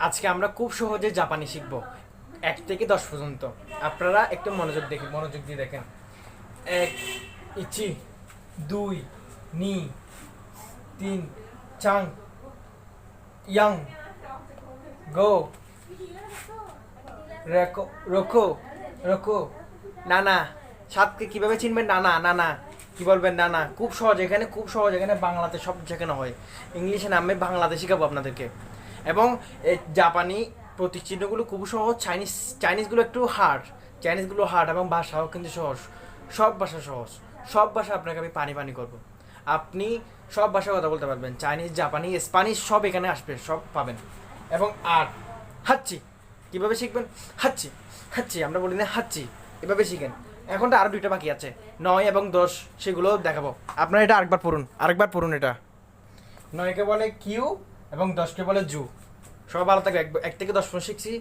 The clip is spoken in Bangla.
আজকে আমরা খুব সহজে জাপানি শিখব 1 থেকে 10 পর্যন্ত। আপনারা একটু মনোযোগ দিয়ে দেখেন। 1 ইচি 2 নি 3 চাং ইয়াং গো রেকো রোকো রোকো নানা। 7কে কিভাবে চিনবেন? নানা নানা কি বলবেন? নানা। খুব সহজ, এখানে খুব সহজ, এখানে বাংলাতে সব শেখানো হয়। ইংলিশে নামে বাংলাতে শেখাবো আপনাদেরকে। এবং এই জাপানি প্রতিচিহ্নগুলো খুব সহজ, চাইনিজগুলো একটু হার্ড, চাইনিজগুলো হার্ড এবং ভাষাও কিন্তু সহজ। সব ভাষা সহজ, সব ভাষা আপনাকে আমি পানি পানি করবো। আপনি সব ভাষা কথা বলতে পারবেন, চাইনিজ, জাপানি, স্প্যানিশ সব এখানে আসবে, সব পাবেন। এবং আর হাচ্ছি কীভাবে শিখবেন? হাচ্ছি হাচ্ছি আমরা বলি না, হাচ্ছি এভাবে শিখেন। এখন তো আরও 2টা বাকি আছে, 9 এবং 10, সেগুলো দেখাবো। আপনারা এটা আরেকবার পড়ুন এটা। 9কে বলে কিউ এবং 10কে বলে জু। সবাই ভালো থাকবে। 1 থেকে 10 পর্যন্ত শিখছি।